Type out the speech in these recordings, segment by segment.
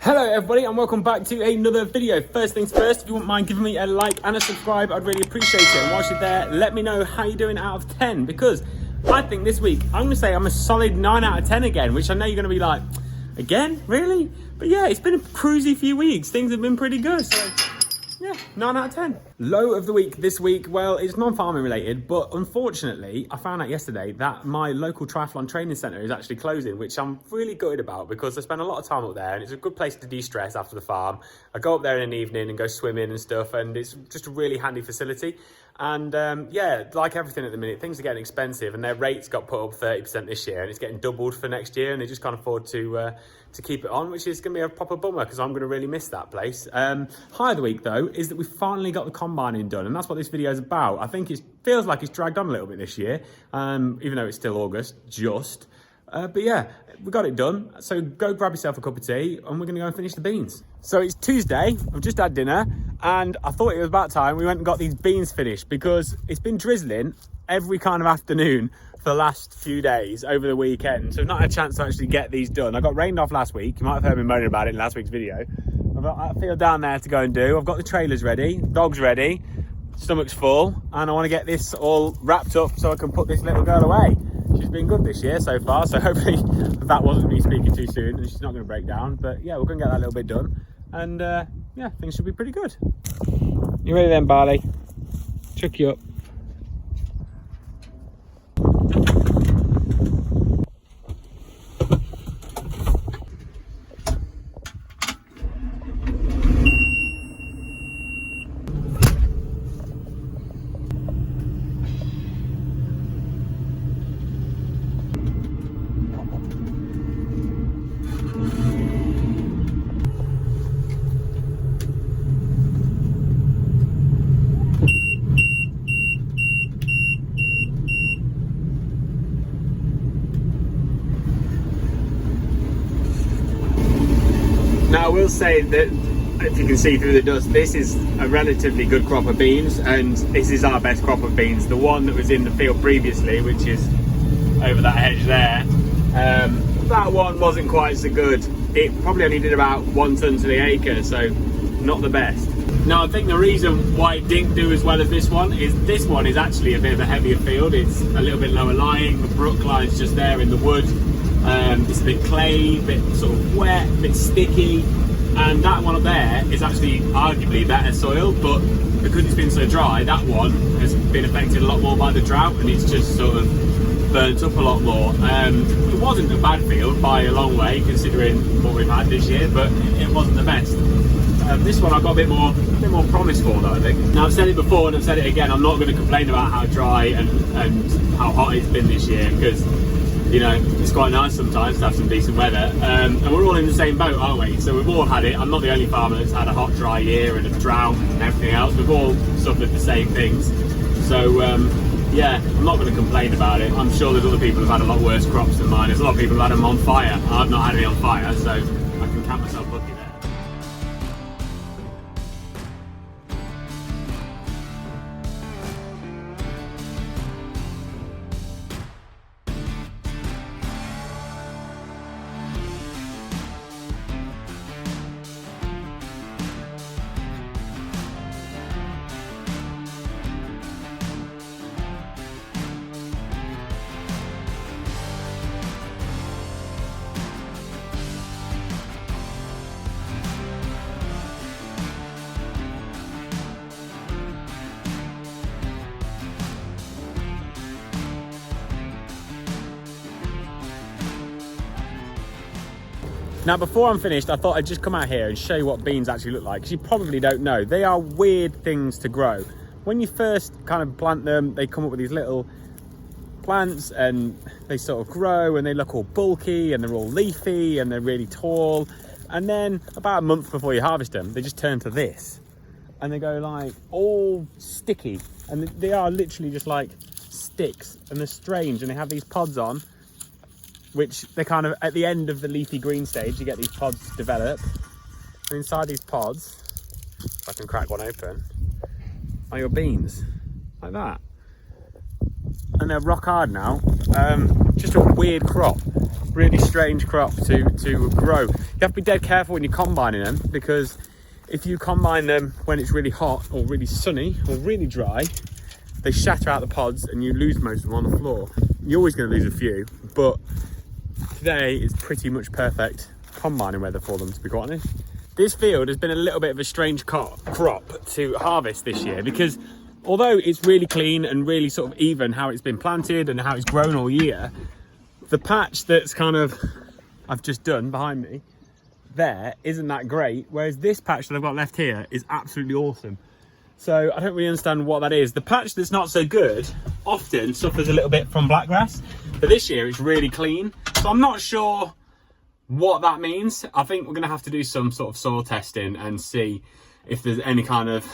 Hello everybody and welcome back to another video. First things first, if you wouldn't mind giving me a like and a subscribe, I'd really appreciate it. And whilst you're there, let me know how you're doing out of 10, because I think this week I'm going to say I'm a solid 9 out of 10 again, which I know you're going to be like, again? Really? But yeah, it's been a cruisy few weeks. Things have been pretty good. So yeah, 9 out of 10. Low of the week this week, well, it's non-farming related, but unfortunately, I found out yesterday that my local triathlon training centre is actually closing, which I'm really gutted about because I spend a lot of time up there and it's a good place to de-stress after the farm. I go up there in an evening and go swimming and stuff, and it's just a really handy facility. And yeah, like everything at the minute, things are getting expensive and their rates got put up 30% this year and it's getting doubled for next year, and they just can't afford to keep it on, which is going to be a proper bummer because I'm going to really miss that place. High of the week though is that we finally got the combining done, and that's what this video is about. I think it feels like it's dragged on a little bit this year, even though it's still August, just. But yeah, we got it done. So go grab yourself a cup of tea and we're going to go and finish the beans. So it's Tuesday, I've just had dinner and I thought it was about time we went and got these beans finished, because it's been drizzling every kind of afternoon for the last few days over the weekend. So I've not had a chance to actually get these done. I got rained off last week. You might have heard me moaning about it in last week's video. I've got a field down there to go and do. I've got the trailers ready, dog's ready, stomach's full, and I want to get this all wrapped up so I can put this little girl away. She's been good this year so far, so hopefully that wasn't me speaking too soon and she's not going to break down. But yeah, we're going to get that little bit done, and yeah, things should be pretty good. You ready then, Barley? Chuck you up. Now I will say that, if you can see through the dust, this is a relatively good crop of beans, and this is our best crop of beans. The one that was in the field previously, which is over that hedge there, that one wasn't quite so good. It probably only did about 1 ton to the acre, so not the best. Now I think the reason why it didn't do as well as this one is actually a bit of a heavier field. It's a little bit lower lying, the brook line's just there in the wood. It's a bit clay, a bit sort of wet, a bit sticky, and that one up there is actually arguably better soil, but because it's been so dry, that one has been affected a lot more by the drought and it's just sort of burnt up a lot more. It wasn't a bad field by a long way considering what we've had this year, but it wasn't the best. This one I've got a bit more promise for though, I think. Now I've said it before and I've said it again, I'm not going to complain about how dry and how hot it's been this year, because you know, it's quite nice sometimes to have some decent weather, and we're all in the same boat, aren't we? So we've all had it. I'm not the only farmer that's had a hot, dry year and a drought and everything else. We've all suffered the same things. So yeah, I'm not going to complain about it. I'm sure there's other people who've had a lot worse crops than mine. There's a lot of people who've had them on fire. I've not had any on fire, so I can count myself lucky there. Now before I'm finished, I thought I'd just come out here and show you what beans actually look like, because you probably don't know. They are weird things to grow. When you first kind of plant them, they come up with these little plants and they sort of grow and they look all bulky and they're all leafy and they're really tall. And then about a month before you harvest them, they just turn to this and they go like all sticky, and they are literally just like sticks, and they're strange, and they have these pods on, which they kind of, at the end of the leafy green stage, you get these pods develop. And inside these pods, if I can crack one open, are your beans, like that. And they're rock hard now. Just a weird crop. really strange crop to grow. You have to be dead careful when you're combining them, because if you combine them when it's really hot or really sunny or really dry, they shatter out the pods and you lose most of them on the floor. You're always going to lose a few, but today is pretty much perfect combining weather for them, to be quite honest. This field has been a little bit of a strange crop to harvest this year, because although it's really clean and really sort of even how it's been planted and how it's grown all year, the patch that's kind of I've just done behind me there isn't that great, whereas this patch that I've got left here is absolutely awesome. So I don't really understand what that is. The patch that's not so good often suffers a little bit from blackgrass, but this year it's really clean. So I'm not sure what that means. I think we're going to have to do some sort of soil testing and see if there's any kind of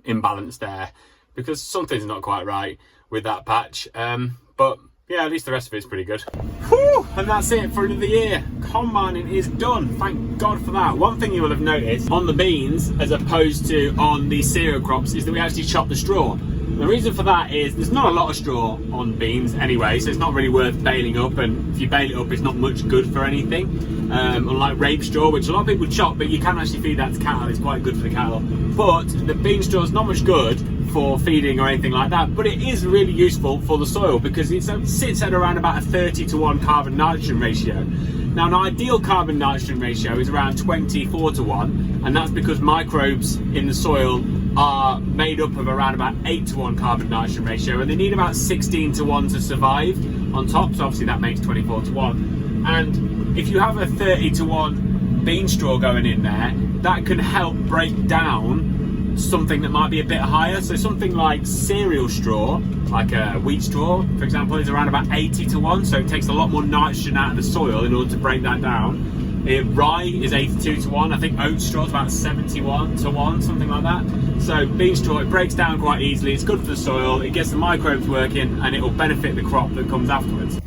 imbalance there, because something's not quite right with that patch. But yeah, at least the rest of it's pretty good. Whew, and that's it for another year. Combining is done. Thank God for that. One thing you will have noticed on the beans, as opposed to on the cereal crops, is that we actually chop the straw. The reason for that is there's not a lot of straw on beans anyway, so it's not really worth baling up, and if you bale it up, it's not much good for anything. Unlike rape straw, which a lot of people chop, but you can actually feed that to cattle. It's quite good for the cattle. But the bean straw is not much good for feeding or anything like that, but it is really useful for the soil because it sits at around about a 30-to-1 carbon nitrogen ratio. Now, an ideal carbon nitrogen ratio is around 24-to-1, and that's because microbes in the soil are made up of around about 8-to-1 carbon nitrogen ratio, and they need about 16-to-1 to survive on top, so obviously that makes 24-to-1. And if you have a 30-to-1 bean straw going in there, that can help break down something that might be a bit higher. So something like cereal straw, like a wheat straw for example, is around about 80-to-1, so it takes a lot more nitrogen out of the soil in order to break that down. Rye is 82-to-1. I think oat straw is about 71-to-1, something like that. So bean straw, it breaks down quite easily, it's good for the soil, it gets the microbes working, and it will benefit the crop that comes afterwards.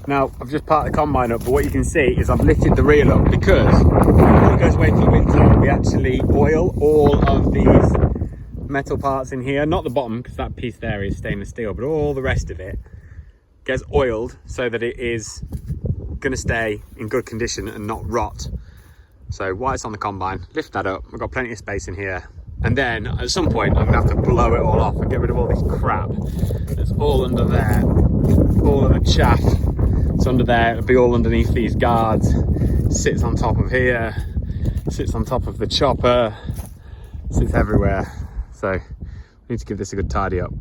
Now, I've just parked the combine up, but what you can see is I've lifted the reel up because before it goes away for the winter, we actually oil all of these metal parts in here. Not the bottom, because that piece there is stainless steel, but all the rest of it gets oiled so that it is going to stay in good condition and not rot. So while it's on the combine, lift that up. We've got plenty of space in here. And then at some point, I'm going to have to blow it all off and get rid of all this crap that's all under there. All of the chaff. It's under there, it'll be all underneath these guards, sits on top of here, sits on top of the chopper, sits everywhere. So we need to give this a good tidy up.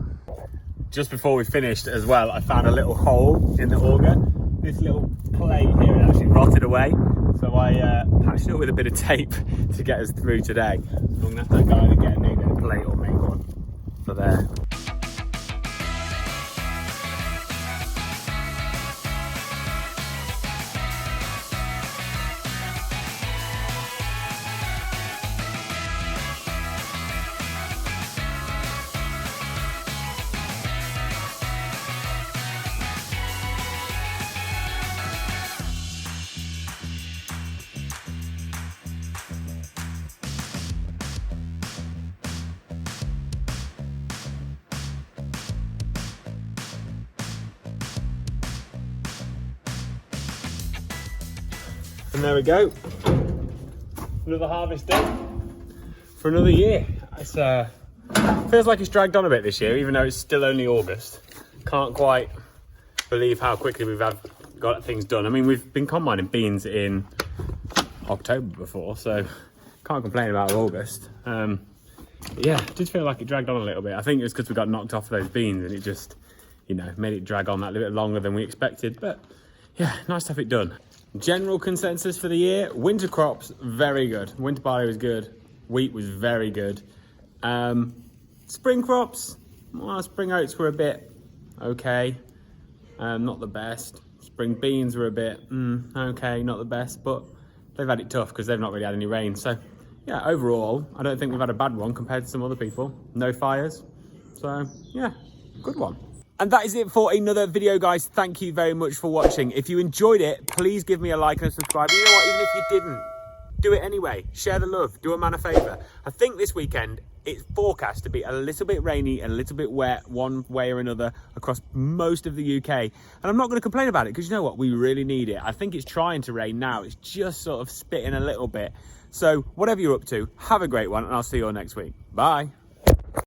Just before we finished as well, I found a little hole in the auger. This little plate here actually rotted away, so I patched it with a bit of tape to get us through today. So I'm gonna have to go and get a new bit of plate or make one for there. And there we go, another harvest done for another year. It's feels like it's dragged on a bit this year, even though it's still only August. Can't quite believe how quickly we've got things done. I mean, we've been combining beans in October before, so can't complain about August. Yeah, it did feel like it dragged on a little bit. I think it was because we got knocked off those beans and it just, you know, made it drag on that little bit longer than we expected. But yeah, nice to have it done. General consensus for the year: winter crops, very good. Winter barley was good. Wheat was very good. Spring crops, well, spring oats were a bit okay. Not the best. Spring beans were a bit okay, not the best, but they've had it tough because they've not really had any rain. So yeah, overall, I don't think we've had a bad one compared to some other people. No fires. So yeah, good one. And that is it for another video, guys. Thank you very much for watching. If you enjoyed it, please give me a like and a subscribe. You know what, even if you didn't, do it anyway. Share the love, do a man a favour. I think this weekend it's forecast to be a little bit rainy, a little bit wet, one way or another across most of the UK. And I'm not going to complain about it, because you know what? We really need it. I think it's trying to rain now. It's just sort of spitting a little bit. So whatever you're up to, have a great one, and I'll see you all next week. Bye.